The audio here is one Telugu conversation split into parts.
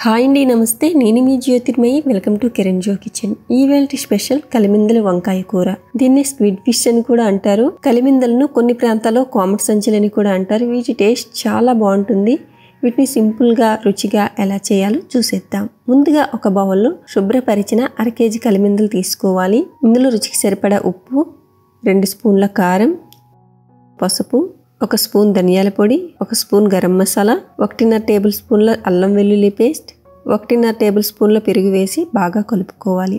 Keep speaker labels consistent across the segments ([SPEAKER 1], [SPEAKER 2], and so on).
[SPEAKER 1] హాయ్ అండి, నమస్తే. నేను మీ జ్యోతిర్మయి. వెల్కమ్ టు కిరణ్ జో కిచెన్. ఈవేళ స్పెషల్ కలిమిందల వంకాయ కూర. దీన్ని స్క్విడ్ ఫిష్ అని కూడా అంటారు. కలిమిందలను కొన్ని ప్రాంతాల్లో కోమటి సంచులని కూడా అంటారు. వీటి టేస్ట్ చాలా బాగుంటుంది. వీటిని సింపుల్ గా రుచిగా ఎలా చేయాలో చూసేద్దాం. ముందుగా ఒక బౌల్లో శుభ్రపరిచిన 1/2 కేజీ కలిమిందలు తీసుకోవాలి. ఇందులో రుచికి సరిపడా ఉప్పు, 2 స్పూన్ల కారం, పసుపు, 1 స్పూన్ ధనియాల పొడి, 1 స్పూన్ గరం మసాలా, 1.5 టేబుల్ స్పూన్ల అల్లం వెల్లుల్లి పేస్ట్, 1.5 టేబుల్ స్పూన్ల పెరుగు వేసి బాగా కలుపుకోవాలి.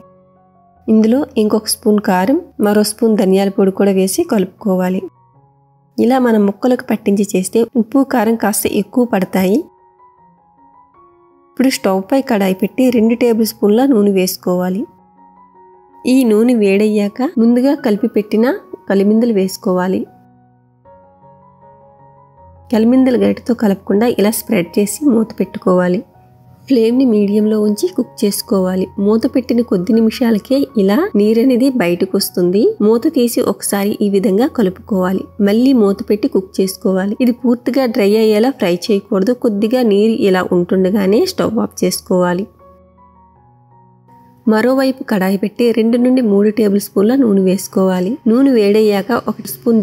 [SPEAKER 1] ఇందులో ఇంకొక స్పూన్ కారం, మరో స్పూన్ ధనియాల పొడి కూడా వేసి కలుపుకోవాలి. ఇలా మనం ముక్కలకు పట్టించి చేస్తే ఉప్పు కారం కాస్త ఎక్కువ పడతాయి. ఇప్పుడు స్టవ్ పై కడాయి పెట్టి 2 టేబుల్ స్పూన్ల నూనె వేసుకోవాలి. ఈ నూనె వేడయ్యాక ముందుగా కలిపి పెట్టిన కలిమిందలు వేసుకోవాలి. కలిమిందలు గరిటెతో కలపకుండా ఇలా స్ప్రెడ్ చేసి మూత పెట్టుకోవాలి. ఫ్లేమ్ని మీడియంలో ఉంచి కుక్ చేసుకోవాలి. మూత పెట్టిన కొద్ది నిమిషాలకే ఇలా నీరు అనేది బయటకు వస్తుంది. మూత తీసి ఒకసారి ఈ విధంగా కలుపుకోవాలి. మళ్ళీ మూత పెట్టి కుక్ చేసుకోవాలి. ఇది పూర్తిగా డ్రై అయ్యేలా ఫ్రై చేయకూడదు. కొద్దిగా నీరు ఇలా ఉంటుండగానే స్టవ్ ఆఫ్ చేసుకోవాలి. మరోవైపు కడాయి పెట్టి 2 నుండి 3 టేబుల్ స్పూన్ల నూనె వేసుకోవాలి. నూనె వేడయ్యాక 1 స్పూన్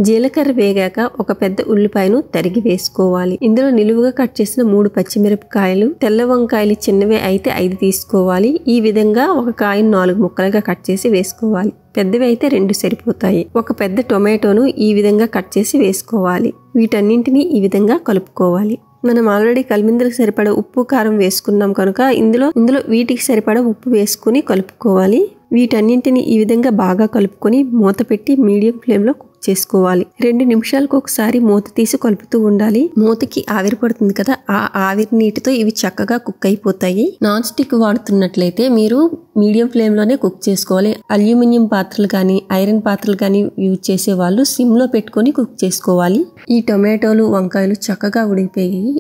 [SPEAKER 1] జీలకర్ర వేగాక ఒక పెద్ద ఉల్లిపాయను తరిగి వేసుకోవాలి. ఇందులో నిలువుగా కట్ చేసిన 3 పచ్చిమిరపకాయలు, తెల్ల వంకాయలు చిన్నవే అయితే 5 తీసుకోవాలి. ఈ విధంగా ఒక కాయను 4 ముక్కలుగా కట్ చేసి వేసుకోవాలి. పెద్దవి అయితే 2 సరిపోతాయి. ఒక పెద్ద టొమాటోను ఈ విధంగా కట్ చేసి వేసుకోవాలి. వీటన్నింటినీ ఈ విధంగా కలుపుకోవాలి. మనం ఆల్రెడీ కలిమిందలకు సరిపడా ఉప్పు కారం వేసుకున్నాం కనుక ఇందులో వీటికి సరిపడా ఉప్పు వేసుకుని కలుపుకోవాలి. వీటన్నింటిని ఈ విధంగా బాగా కలుపుకొని మూత పెట్టి మీడియం ఫ్లేమ్ లో కుక్ చేసుకోవాలి. 2 నిమిషాలకు ఒకసారి మూత తీసి కలుపుతూ ఉండాలి. మూతకి ఆవిరి పడుతుంది కదా, ఆ ఆవిరి నీటితో ఇవి చక్కగా కుక్ అయిపోతాయి. నాన్ స్టిక్ వాడుతున్నట్లయితే మీరు మీడియం ఫ్లేమ్ లోనే కుక్ చేసుకోవాలి. అల్యూమినియం పాత్రలు కానీ ఐరన్ పాత్రలు కానీ యూజ్ చేసే వాళ్ళు సిమ్ లో పెట్టుకొని కుక్ చేసుకోవాలి. ఈ టొమాటోలు వంకాయలు చక్కగా ఉడికిపోయాయి.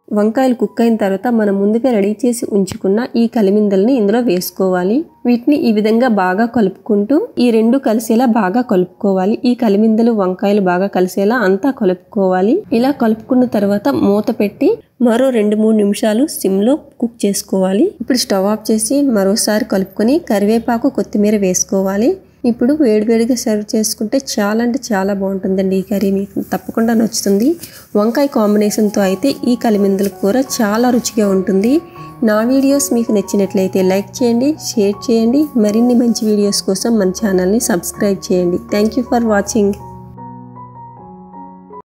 [SPEAKER 1] వంకాయలు కుక్ అయిన తర్వాత మనం ముందుగా రెడీ చేసి ఉంచుకున్న ఈ కలిమిందల్ని ఇందులో వేసుకోవాలి. వీటిని ఈ విధంగా బాగా కలుపుకుంటూ ఈ 2 కలిసేలా బాగా కలుపుకోవాలి. ఈ కలిమిందలు వంకాయలు బాగా కలిసేలా అంతా కలుపుకోవాలి. ఇలా కలుపుకున్న తర్వాత మూత పెట్టి మరో 2-3 నిమిషాలు సిమ్ లో కుక్ చేసుకోవాలి. ఇప్పుడు స్టవ్ ఆఫ్ చేసి మరోసారి కలుపుకొని కరివేపాకు, కొత్తిమీర వేసుకోవాలి. ఇప్పుడు వేడివేడిగా సర్వ్ చేసుకుంటే చాలా అంటే చాలా బాగుంటుందండి. ఈ కర్రీ మీకు తప్పకుండా నచ్చుతుంది. వంకాయ కాంబినేషన్తో అయితే ఈ కలిమిందల కూర చాలా రుచిగా ఉంటుంది. నా వీడియోస్ మీకు నచ్చినట్లయితే లైక్ చేయండి, షేర్ చేయండి. మరిన్ని మంచి వీడియోస్ కోసం మన ఛానల్ని సబ్స్క్రైబ్ చేయండి. Thank you for watching.